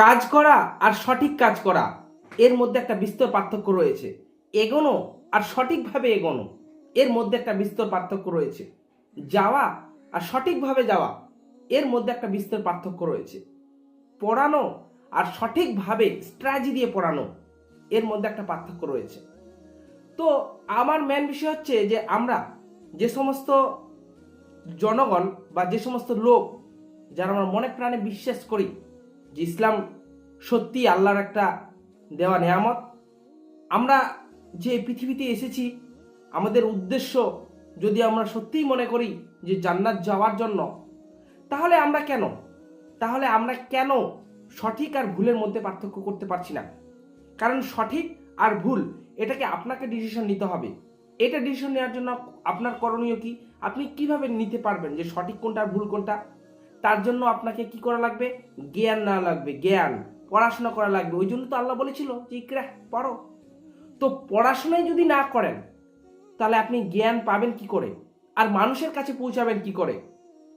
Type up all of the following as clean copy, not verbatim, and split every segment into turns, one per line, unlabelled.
কাজ করা আর সঠিক কাজ করা এর মধ্যে একটা বিস্তর পার্থক্য রয়েছে। এগোনো আর সঠিকভাবে এগোনো এর মধ্যে একটা বিস্তর পার্থক্য রয়েছে। যাওয়া আর সঠিকভাবে যাওয়া এর মধ্যে একটা বিস্তর পার্থক্য রয়েছে। পড়ানো আর সঠিকভাবে স্ট্র্যাটেজি দিয়ে পড়ানো এর মধ্যে একটা পার্থক্য রয়েছে। তো আমার মেন বিষয় হচ্ছে যে আমরা যে সমস্ত জনগণ বা যে সমস্ত লোক যারা আমরা মনে প্রাণে বিশ্বাস করি যে ইসলাম সত্যি আল্লাহর একটা দেওয়া নেয়ামত, আমরা যে পৃথিবীতে এসেছি আমাদের উদ্দেশ্য যদি আমরা সত্যিই মনে করি যে জান্নাত যাওয়ার জন্য, তাহলে আমরা কেন সঠিক আর ভুলের মধ্যে পার্থক্য করতে পারছি না? কারণ সঠিক আর ভুল এটাকে আপনাকে ডিসিশন নিতে হবে। এটা ডিসিশন নেওয়ার জন্য আপনার করণীয় কি? আপনি কিভাবে নিতে পারবেন যে সঠিক কোনটা আর ভুল কোনটা? তার জন্য আপনাকে কি করা লাগবে? জ্ঞান না লাগবে, জ্ঞান, পড়াশোনা করা লাগবে। ওই জন্য তো আল্লাহ বলেছিল যে ইকরা, পড়ো। তো পড়াশোনাই যদি না করেন তাহলে আপনি জ্ঞান পাবেন কি করে আর মানুষের কাছে পৌঁছাবেন কি করে?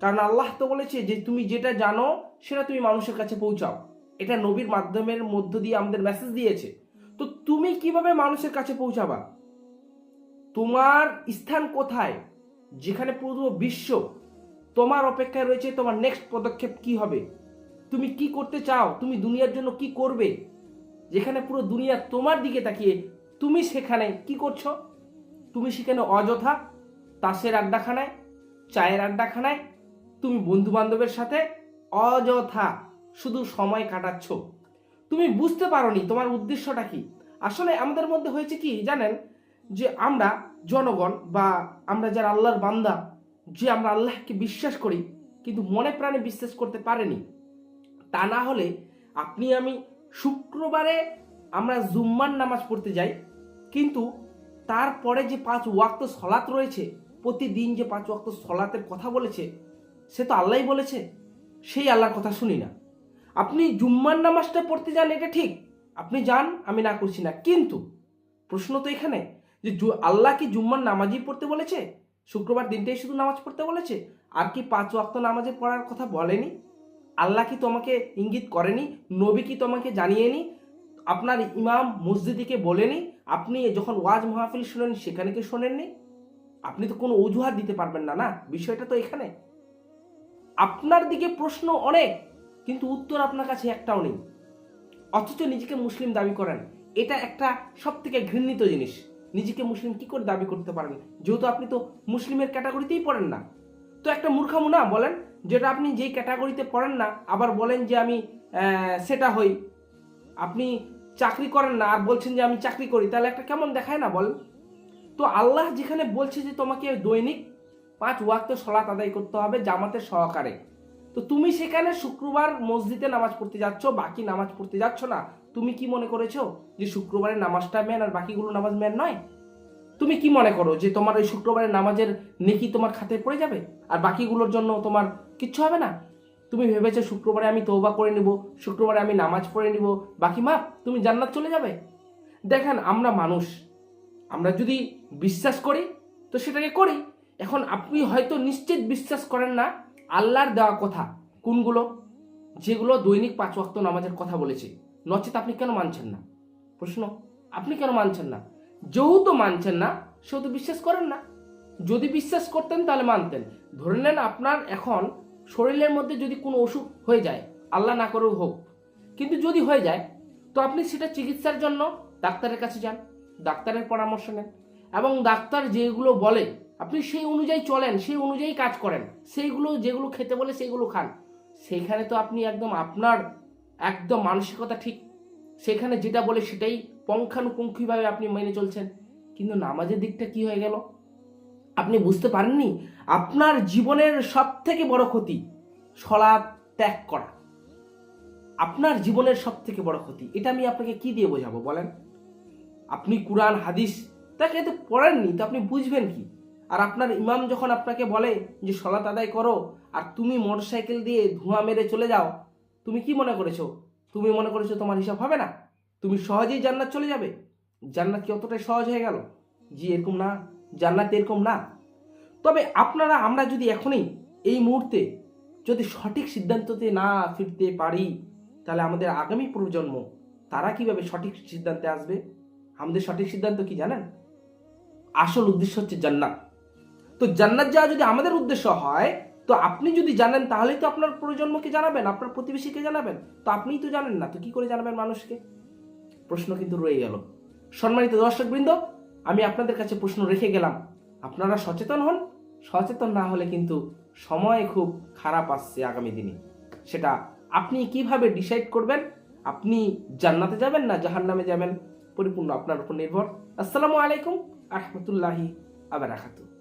কারণ আল্লাহ তো বলেছে যে তুমি যেটা জানো সেটা তুমি মানুষের কাছে পৌঁছাও। এটা নবীর মাধ্যমের মধ্য দিয়ে আমাদের মেসেজ দিয়েছে। তো তুমি কিভাবে মানুষের কাছে পৌঁছাবা? তোমার স্থান কোথায় যেখানে পুরো বিশ্ব তোমার অপেক্ষায় রয়েছে? তোমার নেক্সট পদক্ষেপ কি হবে? তুমি কি করতে চাও? তুমি দুনিয়ার জন্য কি করবে? যেখানে পুরো দুনিয়া তোমার দিকে তাকিয়ে, তুমি সেখানে কি করছো? তুমি সেখানে অযথা তাসের আড্ডাখানায়, চায়ের আড্ডাখানায়, তুমি বন্ধু বান্ধবের সাথে অযথা শুধু সময় কাটাচ্ছ। তুমি বুঝতে পারোনি তোমার উদ্দেশ্যটা কি। আসলে আমাদের মধ্যে হয়েছে কি জানেন, যে আমরা জনগণ বা আমরা যারা আল্লাহর বান্দা, যে আমরা আল্লাহকে বিশ্বাস করি কিন্তু মনে প্রাণে বিশ্বাস করতে পারেনি। তা না হলে আপনি আমি শুক্রবারে আমরা জুম্মার নামাজ পড়তে যাই, কিন্তু তারপরে যে 5 ওয়াক্ত সলাত রয়েছে, প্রতিদিন যে 5 ওয়াক্ত সলাতের কথা বলেছে সে তো আল্লাহই বলেছে, সেই আল্লাহর কথা শুনি না। আপনি জুম্মার নামাজটা পড়তে যান, এটা ঠিক, আপনি যান, আমি না করছি না, কিন্তু প্রশ্ন তো এখানে যে আল্লাহ কি জুম্মার নামাজই পড়তে বলেছে? শুক্রবার দিনটাই শুধু নামাজ পড়তে বলেছে? আর কি 5 ওয়াক্ত নামাজে পড়ার কথা বলেনি? আল্লাহ কি তোমাকে ইঙ্গিত করেনি? নবী কি তোমাকে জানিয়েনি? আপনার ইমাম মসজিদকে বলেনি? আপনি যখন ওয়াজ মাহফিল শুনেন সেখানে কি শোনেননি? আপনি তো কোনো অজুহাত দিতে পারবেন না। না, বিষয়টা তো এখানে। আপনার দিকে প্রশ্ন অনেক কিন্তু উত্তর আপনার কাছে একটাও নেই, অথচ নিজেকে মুসলিম দাবি করেন। এটা একটা সব থেকে ঘৃণিত জিনিস। নিজেকে মুসলিম কি করে দাবি করতে পারেন যেহেতু আপনি তো মুসলিমের ক্যাটাগরিতেই পড়েন না? তো একটা মূর্খামো না বলেন, যেটা আপনি যেই ক্যাটাগরিতে পড়েন না আবার বলেন যে আমি সেটা হই। আপনি চাকরি করেন না আর বলছেন যে আমি চাকরি করি, তাহলে একটা কেমন দেখায় না বলেন? তো আল্লাহ যেখানে বলছে যে তোমাকে দৈনিক 5 ওয়াক্ত সলাত আদায় করতে হবে জামাতের সহকারে, তো তুমি সেখানে শুক্রবার মসজিদে নামাজ পড়তে যাচ্ছ, বাকি নামাজ পড়তে যাচ্ছ না। তুমি কি মনে করেছো যে শুক্রবারের নামাজটা মেন আর বাকিগুলো নামাজ মেন নয়? তুমি কি মনে করো যে তোমার ওই শুক্রবারের নামাজের নেকি তোমার খাতে পড়ে যাবে আর বাকিগুলোর জন্য তোমার কিচ্ছু হবে না? তুমি ভেবেছো শুক্রবারে আমি তওবা করে নিব, শুক্রবারে আমি নামাজ পড়ে নিব, বাকি মাপ, তুমি জান্নাত চলে যাবে? দেখেন, আমরা মানুষ, আমরা যদি বিশ্বাস করি তো সেটাকে করি। এখন আপনি হয়তো নিশ্চিত বিশ্বাস করেন না আল্লাহর দেওয়া কথা কোনগুলো, যেগুলো দৈনিক 5 ওয়াক্ত নামাজের কথা বলেছে, নচেত আপনি কেন মানছেন না? প্রশ্ন, আপনি কেন মানছেন না? যেহেতু মানছেন না সেহেতু বিশ্বাস করেন না। যদি বিশ্বাস করতেন তাহলে মানতেন। ধরে নেন আপনার এখন শরীরের মধ্যে যদি কোনো অসুখ হয়ে যায়, আল্লাহ না করেও হোক, কিন্তু যদি হয়ে যায় তো আপনি সেটা চিকিৎসার জন্য ডাক্তারের কাছে যান, ডাক্তারের পরামর্শ নেন এবং ডাক্তার যেগুলো বলে আপনি সেই অনুযায়ী চলেন, সেই অনুযায়ী কাজ করেন, সেইগুলো যেগুলো খেতে বলে সেইগুলো খান। সেইখানে তো আপনি আপনার একদম মানসিকতা ঠিক, সেখানে যেটা বলে সেটাই পঙ্খানুপুঙ্খিভাবে আপনি মেনে চলছেন। কিন্তু নামাজের দিকটা কি হয়ে গেল? আপনি বুঝতে পারেননি আপনার জীবনের সব থেকে বড় ক্ষতি সালাত ত্যাগ করা। আপনার জীবনের সব থেকে বড় ক্ষতি এটা আমি আপনাকে কি দিয়ে বোঝাবো বলেন? আপনি কুরআন হাদিস তাকে তো পড়েননি, তো আপনি বুঝবেন কি? আর আপনার ইমাম যখন আপনাকে বলে যে সালাত আদায় করো আর তুমি মোটরসাইকেল দিয়ে ধোঁয়া মেরে চলে যাও, তুমি কি মনে করেছো? তুমি মনে করেছো তোমার হিসাব হবে না, তুমি সহজেই জান্নাত চলে যাবে? জান্নাত কি অতটাই সহজ হয়ে গেল? জি এরকম না, জান্নাত এরকম না। তবে আমরা যদি এখনই এই মুহূর্তে যদি সঠিক সিদ্ধান্ততে না ফিরতে পারি তাহলে আমাদের আগামী প্রজন্ম তারা কিভাবে সঠিক সিদ্ধান্তে আসবে? আমাদের সঠিক সিদ্ধান্ত কি জানেন? আসল উদ্দেশ্য হচ্ছে জান্নাত। তো জান্নাত যাওয়া যদি আমাদের উদ্দেশ্য হয়, তো আপনি যদি জানেন তাহলেই তো আপনার প্রজন্মকে জানাবেন, আপনার প্রতিবেশীকে জানাবেন। তো আপনিই তো জানেন না, তো কি করে জানাবেন মানুষকে? প্রশ্ন কিন্তু রয়ে গেল। সম্মানিত দর্শকবৃন্দ, আমি আপনাদের কাছে প্রশ্ন রেখে গেলাম, আপনারা সচেতন হন। সচেতন না হলে কিন্তু সময় খুব খারাপ আসছে আগামী দিনে। সেটা আপনি কিভাবে ডিসাইড করবেন, আপনি জান্নাতে যাবেন না জাহান্নামে যাবেন, পরিপূর্ণ আপনার উপর নির্ভর। আসসালামু আলাইকুম আহমতুল্লাহি আবার রাখাতু।